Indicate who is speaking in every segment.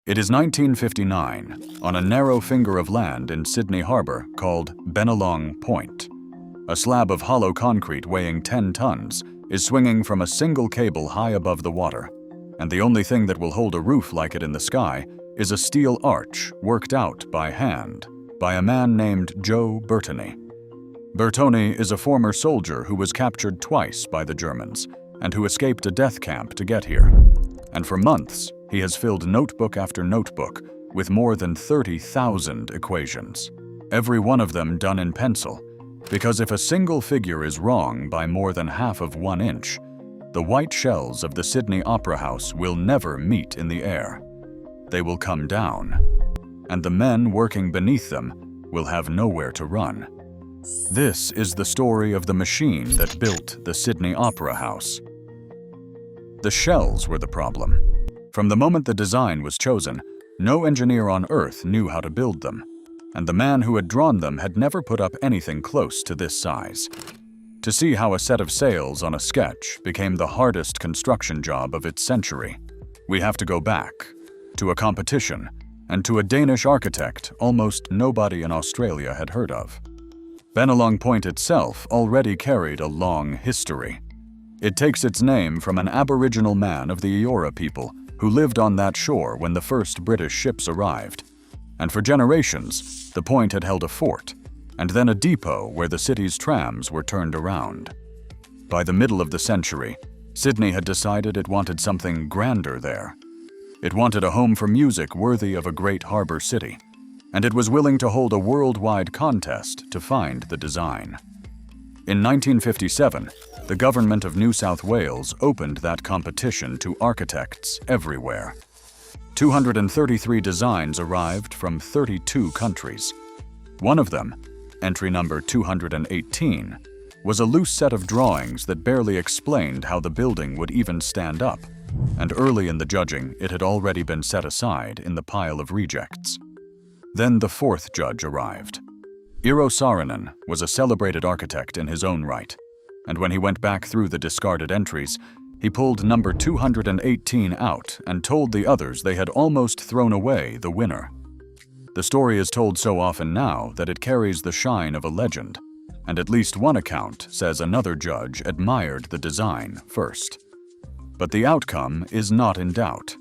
Speaker 1: It is 1959, on a narrow finger of land in Sydney Harbour called Bennelong Point. A slab of hollow concrete weighing 10 tons is swinging from a single cable high above the water, and the only thing that will hold a roof like it in the sky is a steel arch worked out by hand by a man named Joe Bertony. Bertony is a former soldier who was captured twice by the Germans and who escaped a death camp to get here. And for months, he has filled notebook after notebook with more than 30,000 equations, every one of them done in pencil, because if a single figure is wrong by more than half of 1 inch, the white shells of the Sydney Opera House will never meet in the air. They will come down, and the men working beneath them will have nowhere to run. This is the story of the machine that built the Sydney Opera House. The shells were the problem. From the moment the design was chosen, no engineer on Earth knew how to build them, and the man who had drawn them had never put up anything close to this size. To see how a set of sails on a sketch became the hardest construction job of its century, we have to go back to a competition and to a Danish architect almost nobody in Australia had heard of. Bennelong Point itself already carried a long history. It takes its name from an Aboriginal man of the Eora people who lived on that shore when the first British ships arrived. And for generations, the point had held a fort, and then a depot where the city's trams were turned around. By the middle of the century, Sydney had decided it wanted something grander there. It wanted a home for music worthy of a great harbor city, and it was willing to hold a worldwide contest to find the design. In 1957, the government of New South Wales opened that competition to architects everywhere. 233 designs arrived from 32 countries. One of them, entry number 218, was a loose set of drawings that barely explained how the building would even stand up, and early in the judging it had already been set aside in the pile of rejects. Then the fourth judge arrived. Eero Saarinen was a celebrated architect in his own right, and when he went back through the discarded entries, he pulled number 218 out and told the others they had almost thrown away the winner. The story is told so often now that it carries the shine of a legend, and at least one account says another judge admired the design first. But the outcome is not in doubt.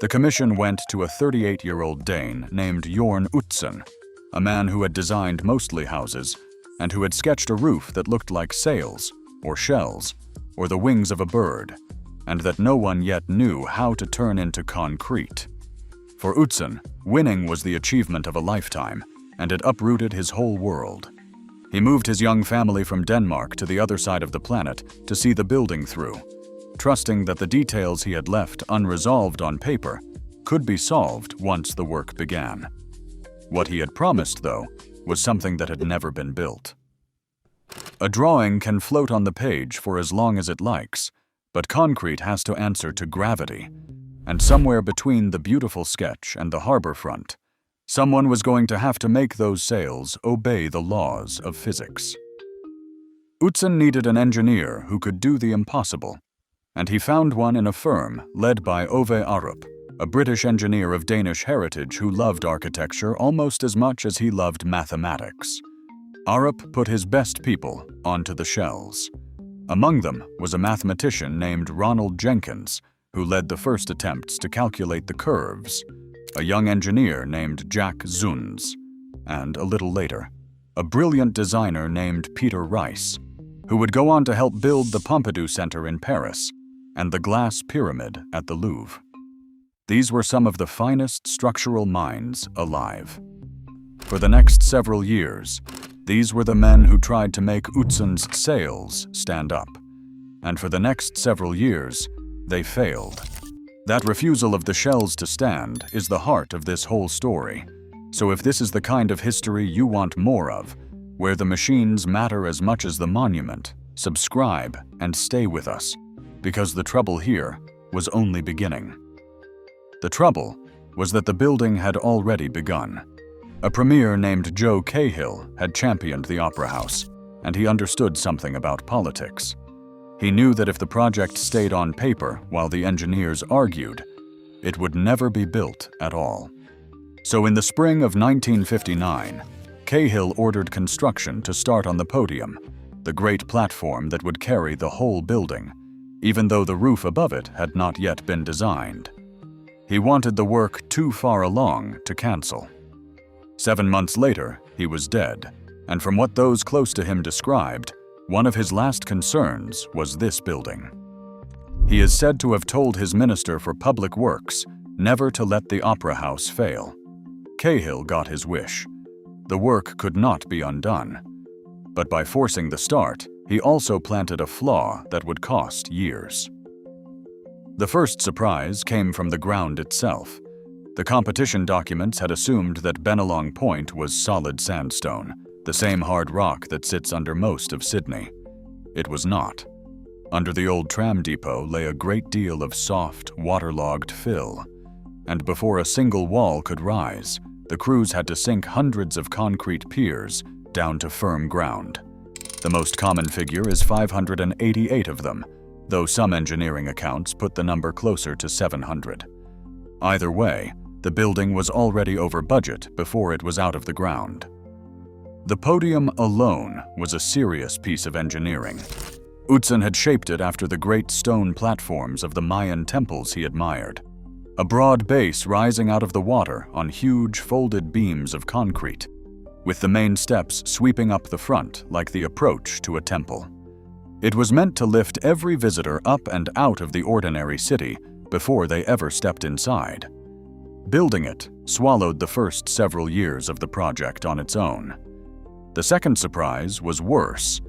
Speaker 1: The commission went to a 38-year-old Dane named Jørn Utzon, a man who had designed mostly houses and who had sketched a roof that looked like sails or shells or the wings of a bird, and that no one yet knew how to turn into concrete. For Utzon, winning was the achievement of a lifetime, and it uprooted his whole world. He moved his young family from Denmark to the other side of the planet to see the building through, trusting that the details he had left unresolved on paper could be solved once the work began. What he had promised, though, was something that had never been built. A drawing can float on the page for as long as it likes, but concrete has to answer to gravity, and somewhere between the beautiful sketch and the harbor front, someone was going to have to make those sails obey the laws of physics. Utzon needed an engineer who could do the impossible, and he found one in a firm led by Ove Arup, a British engineer of Danish heritage who loved architecture almost as much as he loved mathematics. Arup put his best people onto the shells. Among them was a mathematician named Ronald Jenkins, who led the first attempts to calculate the curves, a young engineer named Jack Zunz, and a little later, a brilliant designer named Peter Rice, who would go on to help build the Pompidou Center in Paris and the Glass Pyramid at the Louvre. These were some of the finest structural minds alive. For the next several years, these were the men who tried to make Utzon's sails stand up. And for the next several years, they failed. That refusal of the shells to stand is the heart of this whole story. So if this is the kind of history you want more of, where the machines matter as much as the monument, subscribe and stay with us, because the trouble here was only beginning. The trouble was that the building had already begun. A premier named Joe Cahill had championed the Opera House, and he understood something about politics. He knew that if the project stayed on paper while the engineers argued, it would never be built at all. So in the spring of 1959, Cahill ordered construction to start on the podium, the great platform that would carry the whole building, even though the roof above it had not yet been designed. He wanted the work too far along to cancel. 7 months later, he was dead, and from what those close to him described, one of his last concerns was this building. He is said to have told his Minister for Public Works never to let the Opera House fail. Cahill got his wish. The work could not be undone. But by forcing the start, he also planted a flaw that would cost years. The first surprise came from the ground itself. The competition documents had assumed that Bennelong Point was solid sandstone, the same hard rock that sits under most of Sydney. It was not. Under the old tram depot lay a great deal of soft, waterlogged fill, and before a single wall could rise, the crews had to sink hundreds of concrete piers down to firm ground. The most common figure is 588 of them, though some engineering accounts put the number closer to 700. Either way, the building was already over budget before it was out of the ground. The podium alone was a serious piece of engineering. Utzon had shaped it after the great stone platforms of the Mayan temples he admired. A broad base rising out of the water on huge folded beams of concrete, with the main steps sweeping up the front like the approach to a temple. It was meant to lift every visitor up and out of the ordinary city before they ever stepped inside. Building it swallowed the first several years of the project on its own. The second surprise was worse,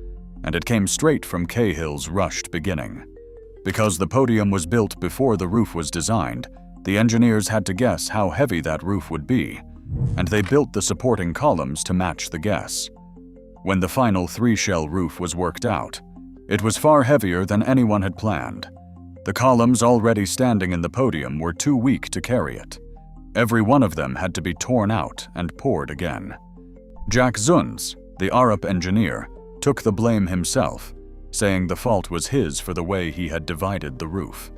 Speaker 1: and it came straight from Cahill's rushed beginning. Because the podium was built before the roof was designed, the engineers had to guess how heavy that roof would be, and they built the supporting columns to match the guess. When the final 3-shell roof was worked out, it was far heavier than anyone had planned. The columns already standing in the podium were too weak to carry it. Every one of them had to be torn out and poured again. Jack Zunz, the Arup engineer, took the blame himself, saying the fault was his for the way he had divided the roof.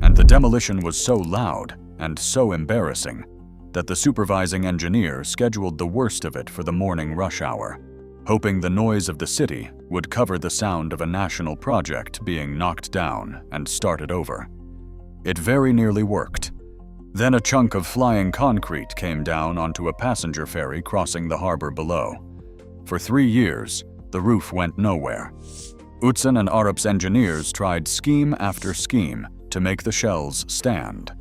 Speaker 1: And the demolition was so loud and so embarrassing that the supervising engineer scheduled the worst of it for the morning rush hour, hoping the noise of the city would cover the sound of a national project being knocked down and started over. It very nearly worked. Then a chunk of flying concrete came down onto a passenger ferry crossing the harbor below. For 3 years, the roof went nowhere. Utzon and Arup's engineers tried scheme after scheme to make the shells stand,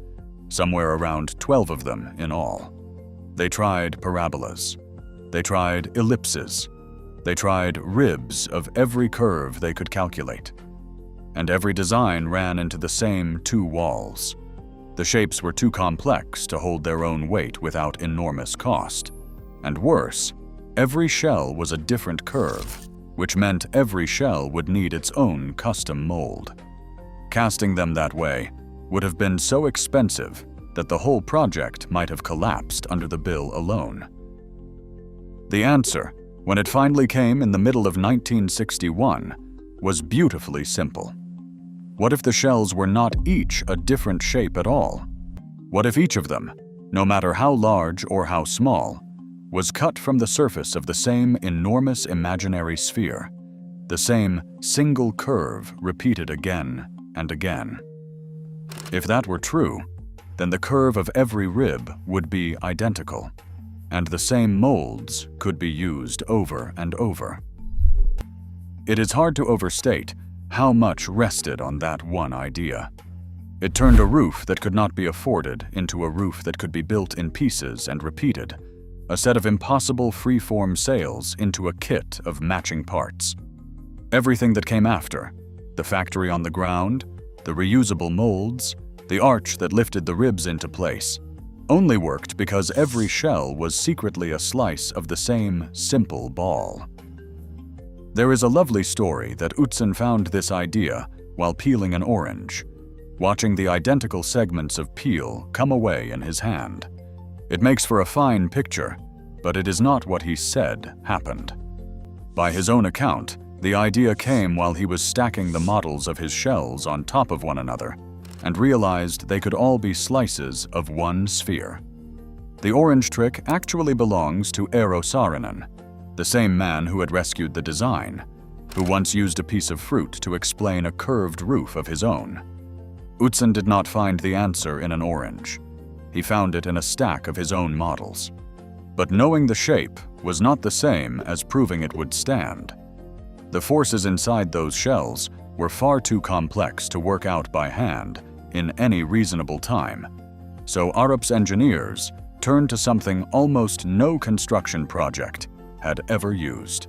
Speaker 1: somewhere around 12 of them in all. They tried parabolas. They tried ellipses. They tried ribs of every curve they could calculate. And every design ran into the same 2 walls. The shapes were too complex to hold their own weight without enormous cost. And worse, every shell was a different curve, which meant every shell would need its own custom mold. Casting them that way would have been so expensive that the whole project might have collapsed under the bill alone. The answer, when it finally came in the middle of 1961, was beautifully simple. What if the shells were not each a different shape at all? What if each of them, no matter how large or how small, was cut from the surface of the same enormous imaginary sphere, the same single curve repeated again and again? If that were true, then the curve of every rib would be identical, and the same molds could be used over and over. It is hard to overstate how much rested on that one idea. It turned a roof that could not be afforded into a roof that could be built in pieces and repeated, a set of impossible free-form sails into a kit of matching parts. Everything that came after, the factory on the ground, the reusable molds, the arch that lifted the ribs into place, only worked because every shell was secretly a slice of the same simple ball. There is a lovely story that Utzon found this idea while peeling an orange, watching the identical segments of peel come away in his hand. It makes for a fine picture, but it is not what he said happened. By his own account, the idea came while he was stacking the models of his shells on top of one another, and realized they could all be slices of one sphere. The orange trick actually belongs to Eero Saarinen, the same man who had rescued the design, who once used a piece of fruit to explain a curved roof of his own. Utzon did not find the answer in an orange. He found it in a stack of his own models. But knowing the shape was not the same as proving it would stand. The forces inside those shells were far too complex to work out by hand in any reasonable time, so Arup's engineers turned to something almost no construction project had ever used.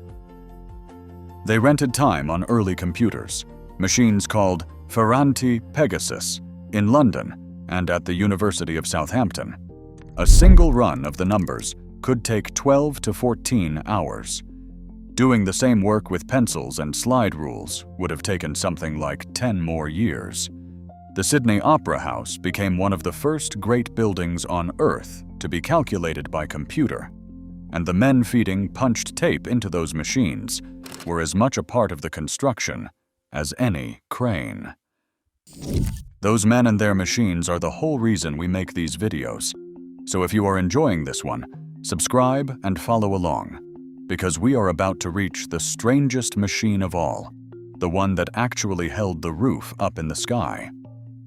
Speaker 1: They rented time on early computers, machines called Ferranti Pegasus, in London and at the University of Southampton. A single run of the numbers could take 12 to 14 hours. Doing the same work with pencils and slide rules would have taken something like 10 more years. The Sydney Opera House became one of the first great buildings on Earth to be calculated by computer, and the men feeding punched tape into those machines were as much a part of the construction as any crane. Those men and their machines are the whole reason we make these videos. So if you are enjoying this one, subscribe and follow along, because we are about to reach the strangest machine of all, the one that actually held the roof up in the sky.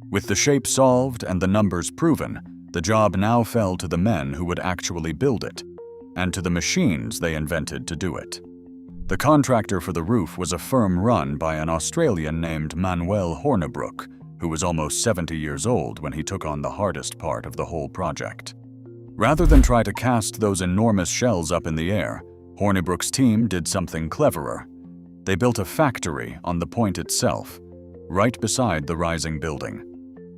Speaker 1: With the shape solved and the numbers proven, the job now fell to the men who would actually build it, and to the machines they invented to do it. The contractor for the roof was a firm run by an Australian named Manuel Hornibrook, who was almost 70 years old when he took on the hardest part of the whole project. Rather than try to cast those enormous shells up in the air, Hornibrook's team did something cleverer. They built a factory on the point itself, right beside the rising building,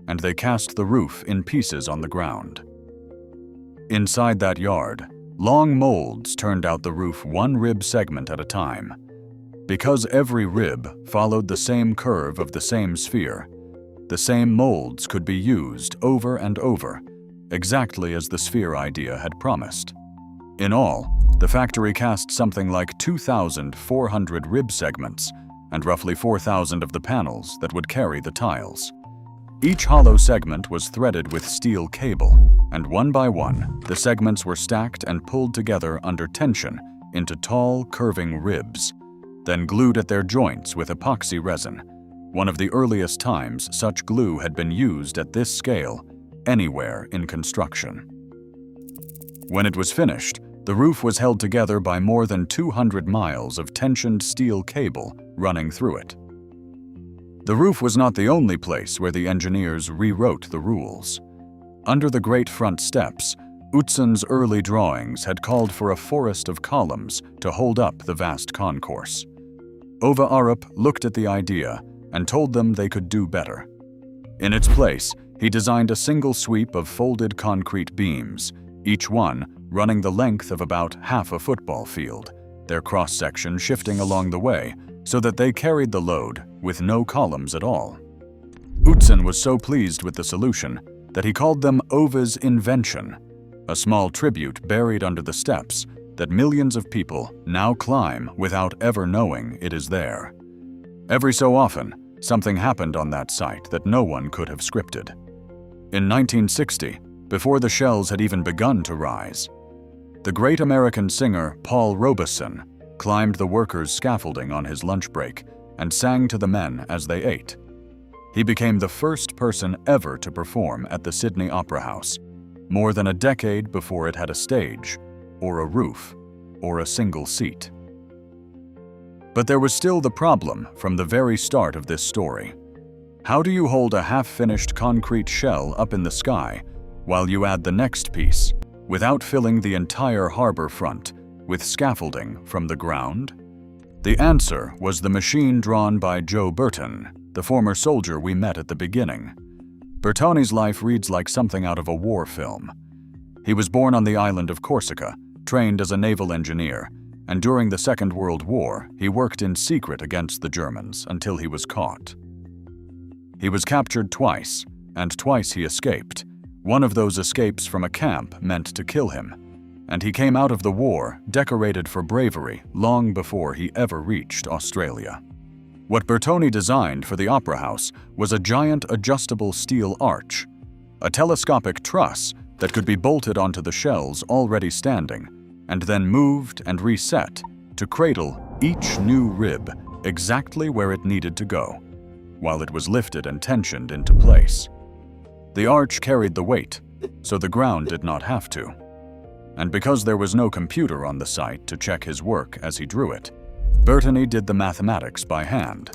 Speaker 1: and they cast the roof in pieces on the ground. Inside that yard, long molds turned out the roof one rib segment at a time. Because every rib followed the same curve of the same sphere, the same molds could be used over and over, exactly as the sphere idea had promised. In all, the factory cast something like 2,400 rib segments and roughly 4,000 of the panels that would carry the tiles. Each hollow segment was threaded with steel cable, and one by one, the segments were stacked and pulled together under tension into tall, curving ribs, then glued at their joints with epoxy resin. One of the earliest times such glue had been used at this scale anywhere in construction. When it was finished, the roof was held together by more than 200 miles of tensioned steel cable running through it. The roof was not the only place where the engineers rewrote the rules. Under the great front steps, Utzon's early drawings had called for a forest of columns to hold up the vast concourse. Ove Arup looked at the idea and told them they could do better. In its place, he designed a single sweep of folded concrete beams, each one running the length of about half a football field, their cross-section shifting along the way so that they carried the load with no columns at all. Utzon was so pleased with the solution that he called them Ove's invention, a small tribute buried under the steps that millions of people now climb without ever knowing it is there. Every so often, something happened on that site that no one could have scripted. In 1960, before the shells had even begun to rise, the great American singer Paul Robeson climbed the workers' scaffolding on his lunch break and sang to the men as they ate. He became the first person ever to perform at the Sydney Opera House, more than a decade before it had a stage, or a roof, or a single seat. But there was still the problem from the very start of this story. How do you hold a half-finished concrete shell up in the sky while you add the next piece, without filling the entire harbor front with scaffolding from the ground? The answer was the machine drawn by Joe Bertony, the former soldier we met at the beginning. Bertony's life reads like something out of a war film. He was born on the island of Corsica, trained as a naval engineer, and during the Second World War, he worked in secret against the Germans until he was caught. He was captured twice, and twice he escaped. One of those escapes from a camp meant to kill him, and he came out of the war decorated for bravery long before he ever reached Australia. What Bertony designed for the opera house was a giant adjustable steel arch, a telescopic truss that could be bolted onto the shells already standing, and then moved and reset to cradle each new rib exactly where it needed to go, while it was lifted and tensioned into place. The arch carried the weight, so the ground did not have to. And because there was no computer on the site to check his work as he drew it, Bertony did the mathematics by hand,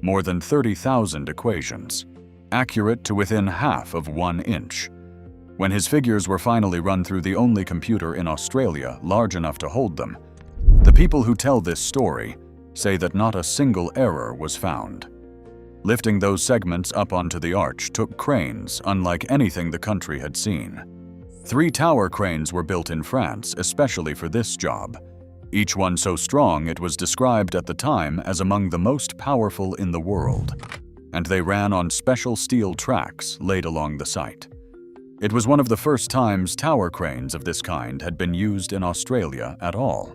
Speaker 1: more than 30,000 equations, accurate to within half of 1 inch. When his figures were finally run through the only computer in Australia large enough to hold them, the people who tell this story say that not a single error was found. Lifting those segments up onto the arch took cranes unlike anything the country had seen. 3 tower cranes were built in France especially for this job, each one so strong it was described at the time as among the most powerful in the world, and they ran on special steel tracks laid along the site. It was one of the first times tower cranes of this kind had been used in Australia at all.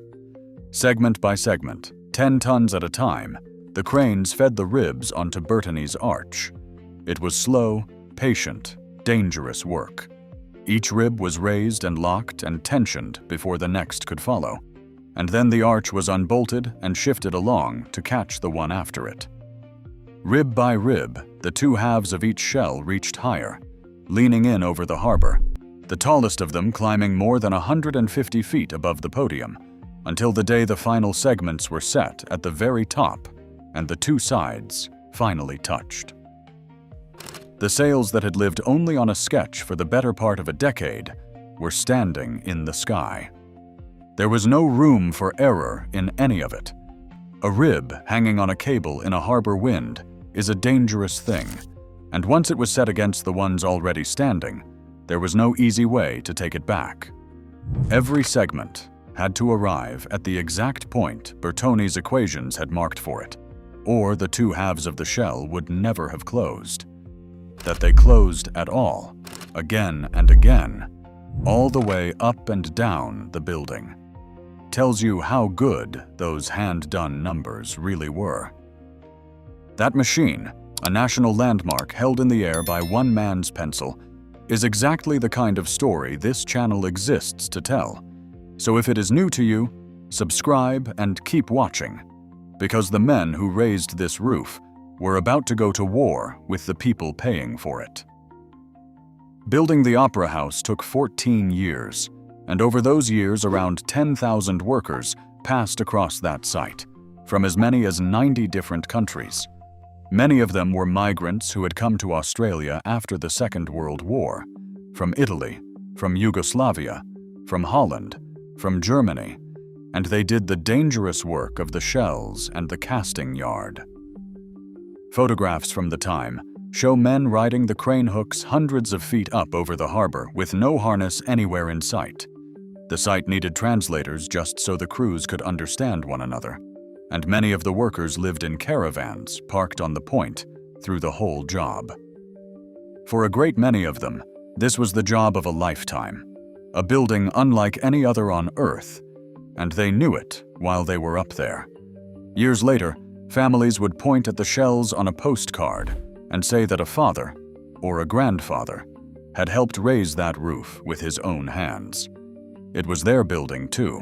Speaker 1: Segment by segment, 10 tons at a time, the cranes fed the ribs onto Bertony's arch. It was slow, patient, dangerous work. Each rib was raised and locked and tensioned before the next could follow, and then the arch was unbolted and shifted along to catch the one after it. Rib by rib, the 2 halves of each shell reached higher, leaning in over the harbor, the tallest of them climbing more than 150 feet above the podium, until the day the final segments were set at the very top and the 2 sides finally touched. The sails that had lived only on a sketch for the better part of a decade were standing in the sky. There was no room for error in any of it. A rib hanging on a cable in a harbor wind is a dangerous thing, and once it was set against the ones already standing, there was no easy way to take it back. Every segment had to arrive at the exact point Bertony's equations had marked for it, or the 2 halves of the shell would never have closed. That they closed at all, again and again, all the way up and down the building, tells you how good those hand-done numbers really were. That machine, a national landmark held in the air by one man's pencil, is exactly the kind of story this channel exists to tell. So if it is new to you, subscribe and keep watching, because the men who raised this roof were about to go to war with the people paying for it. Building the opera house took 14 years, and over those years around 10,000 workers passed across that site, from as many as 90 different countries. Many of them were migrants who had come to Australia after the Second World War, from Italy, from Yugoslavia, from Holland, from Germany, and they did the dangerous work of the shells and the casting yard. Photographs from the time show men riding the crane hooks hundreds of feet up over the harbor with no harness anywhere in sight. The site needed translators just so the crews could understand one another, and many of the workers lived in caravans parked on the point through the whole job. For a great many of them, this was the job of a lifetime, a building unlike any other on Earth, and they knew it while they were up there. Years later, families would point at the shells on a postcard and say that a father, or a grandfather, had helped raise that roof with his own hands. It was their building too,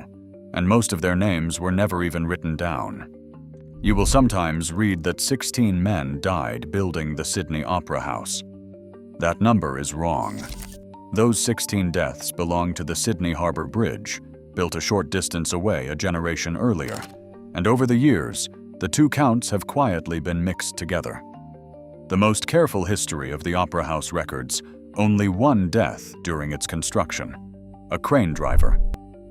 Speaker 1: and most of their names were never even written down. You will sometimes read that 16 men died building the Sydney Opera House. That number is wrong. Those 16 deaths belong to the Sydney Harbour Bridge, built a short distance away a generation earlier, and over the years, the 2 counts have quietly been mixed together. The most careful history of the Opera House records only 1 death during its construction, a crane driver,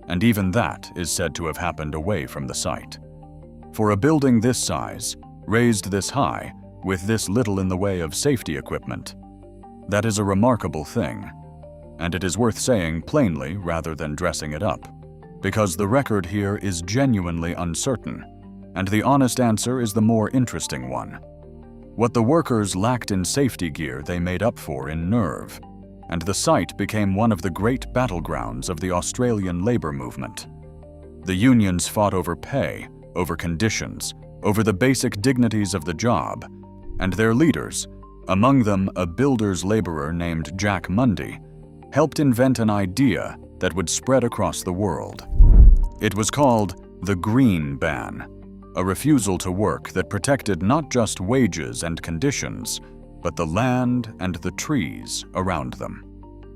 Speaker 1: and even that is said to have happened away from the site. For a building this size, raised this high, with this little in the way of safety equipment, that is a remarkable thing, and it is worth saying plainly rather than dressing it up, because the record here is genuinely uncertain, and the honest answer is the more interesting one. What the workers lacked in safety gear they made up for in nerve, and the site became one of the great battlegrounds of the Australian labour movement. The unions fought over pay, over conditions, over the basic dignities of the job, and their leaders, among them a builder's laborer named Jack Mundy, helped invent an idea that would spread across the world. It was called the Green Ban, a refusal to work that protected not just wages and conditions, but the land and the trees around them.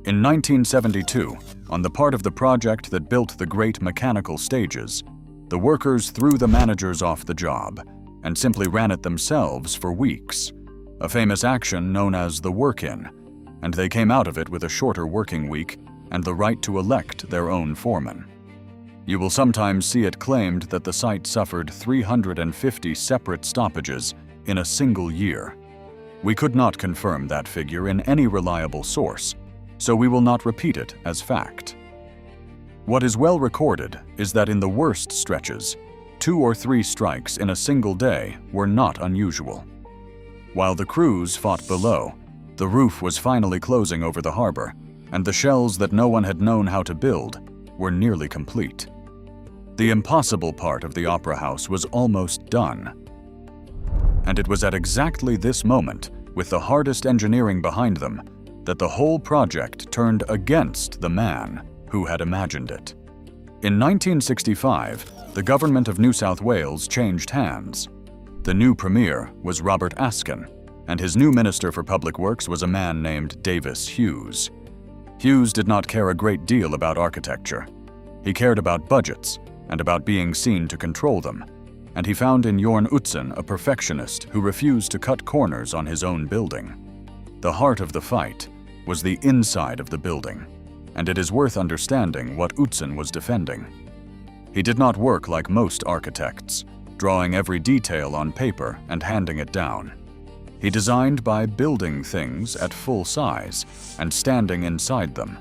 Speaker 1: In 1972, on the part of the project that built the great mechanical stages, the workers threw the managers off the job and simply ran it themselves for weeks, a famous action known as the work-in, and they came out of it with a shorter working week and the right to elect their own foreman. You will sometimes see it claimed that the site suffered 350 separate stoppages in a single year. We could not confirm that figure in any reliable source, so we will not repeat it as fact. What is well recorded is that in the worst stretches, 2 or 3 strikes in a single day were not unusual. While the crews fought below, the roof was finally closing over the harbor, and the shells that no one had known how to build were nearly complete. The impossible part of the Opera House was almost done. And it was at exactly this moment, with the hardest engineering behind them, that the whole project turned against the man who had imagined it. In 1965, the government of New South Wales changed hands. The new premier was Robert Askin, and his new Minister for Public Works was a man named Davis Hughes. Hughes did not care a great deal about architecture. He cared about budgets and about being seen to control them, and he found in Jørn Utzon a perfectionist who refused to cut corners on his own building. The heart of the fight was the inside of the building, and it is worth understanding what Utzon was defending. He did not work like most architects, drawing every detail on paper and handing it down. He designed by building things at full size and standing inside them,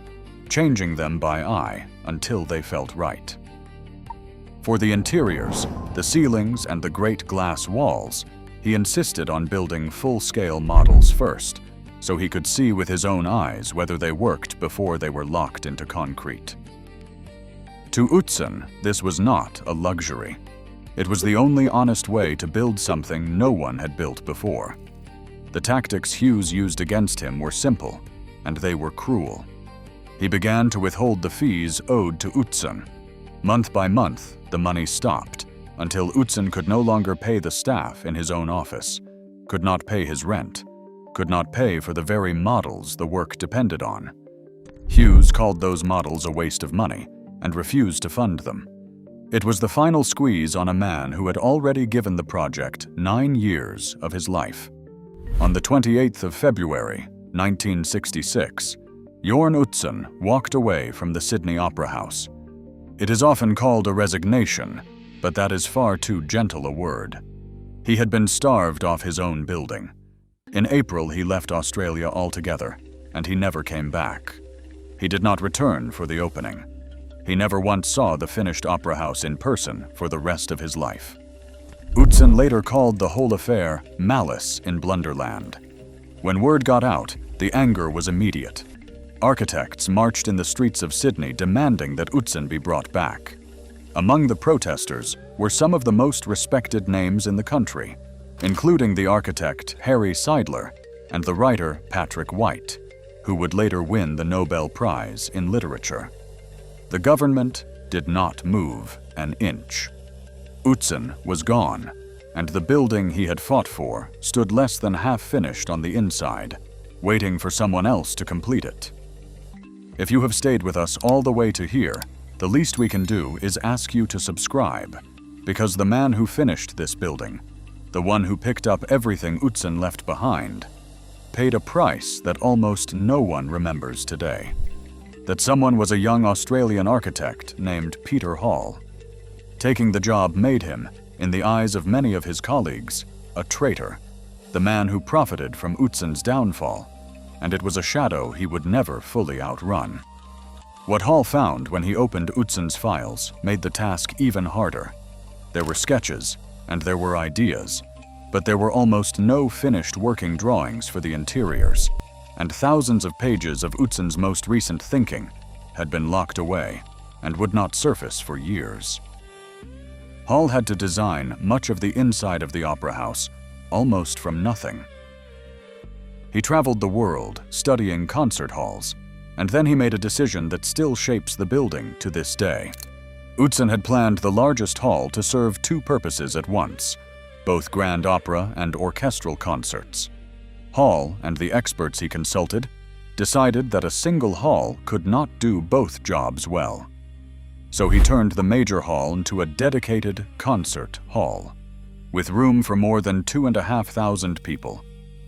Speaker 1: changing them by eye until they felt right. For the interiors, the ceilings and the great glass walls, he insisted on building full-scale models first, so he could see with his own eyes whether they worked before they were locked into concrete. To Utzon, this was not a luxury. It was the only honest way to build something no one had built before. The tactics Hughes used against him were simple, and they were cruel. He began to withhold the fees owed to Utzon. Month by month, the money stopped, until Utzon could no longer pay the staff in his own office, could not pay his rent, could not pay for the very models the work depended on. Hughes called those models a waste of money and refused to fund them. It was the final squeeze on a man who had already given the project 9 years of his life. On the 28th of February, 1966, Jørn Utzon walked away from the Sydney Opera House. It is often called a resignation, but that is far too gentle a word. He had been starved off his own building. In April, he left Australia altogether, and he never came back. He did not return for the opening. He never once saw the finished opera house in person for the rest of his life. Utzon later called the whole affair malice in Blunderland. When word got out, the anger was immediate. Architects marched in the streets of Sydney demanding that Utzon be brought back. Among the protesters were some of the most respected names in the country, including the architect Harry Seidler and the writer Patrick White, who would later win the Nobel Prize in Literature. The government did not move an inch. Utzon was gone, and the building he had fought for stood less than half finished on the inside, waiting for someone else to complete it. If you have stayed with us all the way to here, the least we can do is ask you to subscribe, because the man who finished this building, the one who picked up everything Utzon left behind, paid a price that almost no one remembers today. That someone was a young Australian architect named Peter Hall. Taking the job made him, in the eyes of many of his colleagues, a traitor, the man who profited from Utzon's downfall, and it was a shadow he would never fully outrun. What Hall found when he opened Utzon's files made the task even harder. There were sketches, and there were ideas, but there were almost no finished working drawings for the interiors, and thousands of pages of Utzon's most recent thinking had been locked away and would not surface for years. Hall had to design much of the inside of the opera house, almost from nothing. He traveled the world studying concert halls, and then he made a decision that still shapes the building to this day. Utzon had planned the largest hall to serve two purposes at once, both grand opera and orchestral concerts. Hall and the experts he consulted decided that a single hall could not do both jobs well. So he turned the major hall into a dedicated concert hall, with room for more than 2,500 people,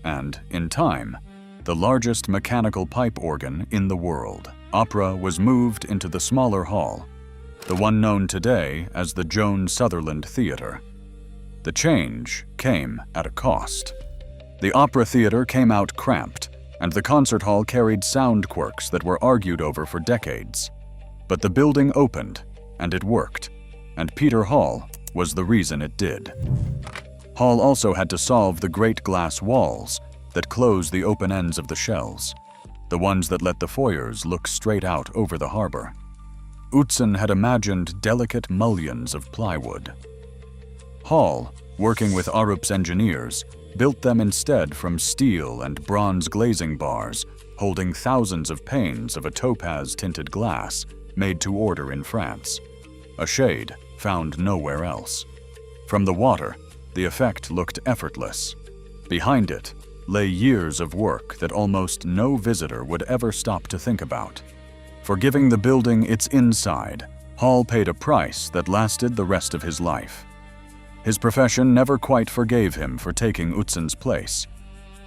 Speaker 1: and, in time, the largest mechanical pipe organ in the world. Opera was moved into the smaller hall, the one known today as the Joan Sutherland Theatre. The change came at a cost. The opera theater came out cramped, and the concert hall carried sound quirks that were argued over for decades. But the building opened, and it worked, and Peter Hall was the reason it did. Hall also had to solve the great glass walls that close the open ends of the shells, the ones that let the foyers look straight out over the harbor. Utzon had imagined delicate mullions of plywood. Hall, working with Arup's engineers, built them instead from steel and bronze glazing bars holding thousands of panes of a topaz-tinted glass made to order in France, a shade found nowhere else. From the water, the effect looked effortless. Behind it lay years of work that almost no visitor would ever stop to think about. For giving the building its inside, Hall paid a price that lasted the rest of his life. His profession never quite forgave him for taking Utzon's place.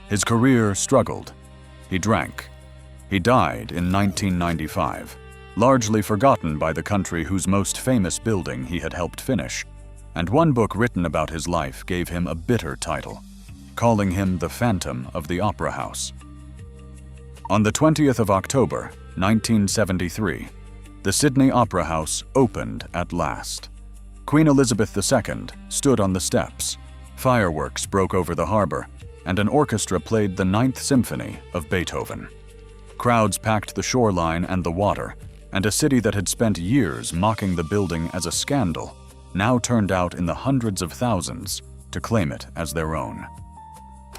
Speaker 1: His career struggled. He drank. He died in 1995, largely forgotten by the country whose most famous building he had helped finish, and one book written about his life gave him a bitter title, calling him the Phantom of the Opera House. On the 20th of October, 1973, the Sydney Opera House opened at last. Queen Elizabeth II stood on the steps, fireworks broke over the harbor, and an orchestra played the Ninth Symphony of Beethoven. Crowds packed the shoreline and the water, and a city that had spent years mocking the building as a scandal now turned out in the hundreds of thousands to claim it as their own.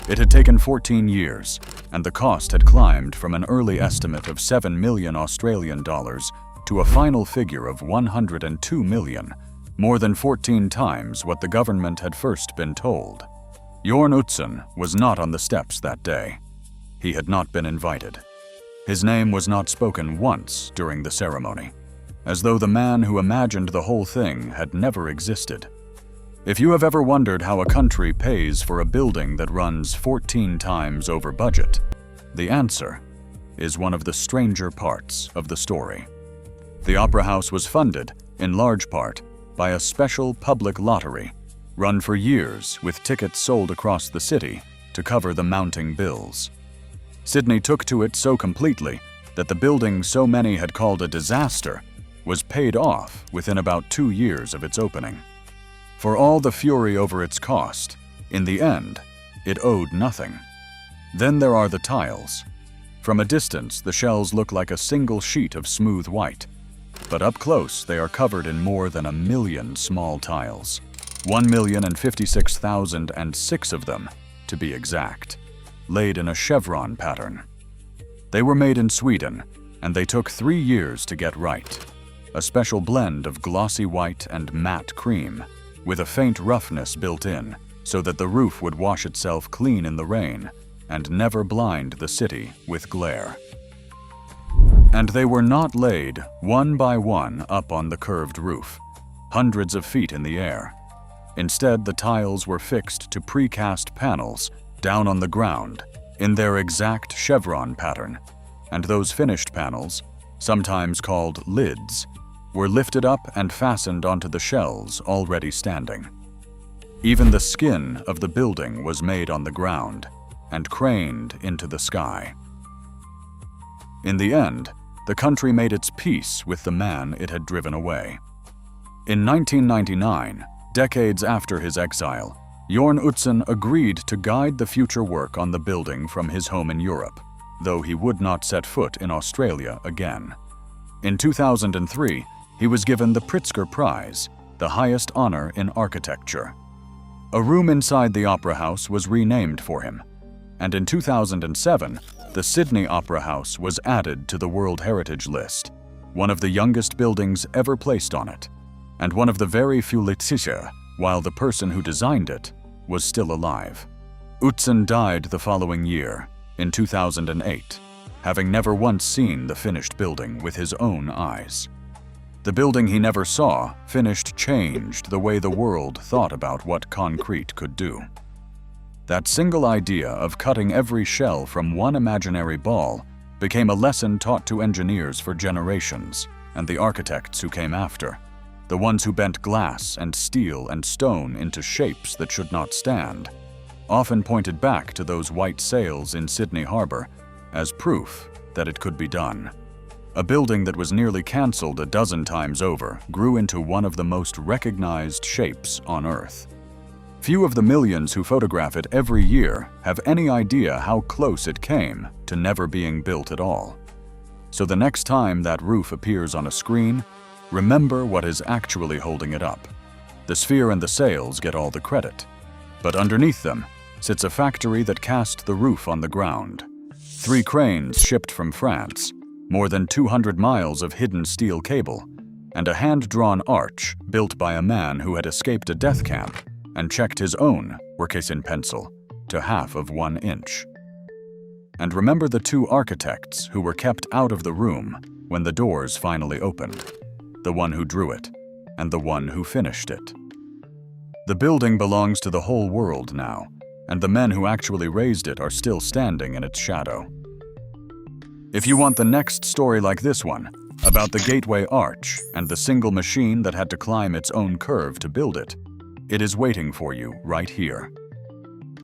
Speaker 1: It had taken 14 years, and the cost had climbed from an early estimate of 7 million Australian dollars to a final figure of 102 million, more than 14 times what the government had first been told. Jørn Utzon was not on the steps that day. He had not been invited. His name was not spoken once during the ceremony, as though the man who imagined the whole thing had never existed. If you have ever wondered how a country pays for a building that runs 14 times over budget, the answer is one of the stranger parts of the story. The Opera House was funded, in large part, by a special public lottery, run for years with tickets sold across the city to cover the mounting bills. Sydney took to it so completely that the building so many had called a disaster was paid off within about 2 years of its opening. For all the fury over its cost, in the end, it owed nothing. Then there are the tiles. From a distance, the shells look like a single sheet of smooth white, but up close they are covered in more than 1 million small tiles, 1,056,006 of them, to be exact, laid in a chevron pattern. They were made in Sweden, and they took 3 years to get right. A special blend of glossy white and matte cream, with a faint roughness built in, so that the roof would wash itself clean in the rain and never blind the city with glare. And they were not laid one by one up on the curved roof, hundreds of feet in the air. Instead, the tiles were fixed to precast panels down on the ground in their exact chevron pattern, and those finished panels, sometimes called lids, were lifted up and fastened onto the shells already standing. Even the skin of the building was made on the ground and craned into the sky. In the end, the country made its peace with the man it had driven away. In 1999, decades after his exile, Jørn Utzon agreed to guide the future work on the building from his home in Europe, though he would not set foot in Australia again. In 2003, he was given the Pritzker Prize, the highest honor in architecture. A room inside the Opera House was renamed for him, and in 2007, the Sydney Opera House was added to the World Heritage List, one of the youngest buildings ever placed on it, and one of the very few Letitia, while the person who designed it was still alive. Utzon died the following year, in 2008, having never once seen the finished building with his own eyes. The building he never saw finished changed the way the world thought about what concrete could do. That single idea of cutting every shell from one imaginary ball became a lesson taught to engineers for generations and the architects who came after, the ones who bent glass and steel and stone into shapes that should not stand, often pointed back to those white sails in Sydney Harbor as proof that it could be done. A building that was nearly cancelled a dozen times over grew into one of the most recognized shapes on Earth. Few of the millions who photograph it every year have any idea how close it came to never being built at all. So the next time that roof appears on a screen, remember what is actually holding it up. The sphere and the sails get all the credit, but underneath them sits a factory that cast the roof on the ground. 3 cranes shipped from France, more than 200 miles of hidden steel cable, and a hand-drawn arch built by a man who had escaped a death camp and checked his own workcase in pencil to half of 1 inch. And remember the 2 architects who were kept out of the room when the doors finally opened, the one who drew it and the one who finished it. The building belongs to the whole world now, and the men who actually raised it are still standing in its shadow. If you want the next story like this one, about the Gateway Arch and the single machine that had to climb its own curve to build it, it is waiting for you right here.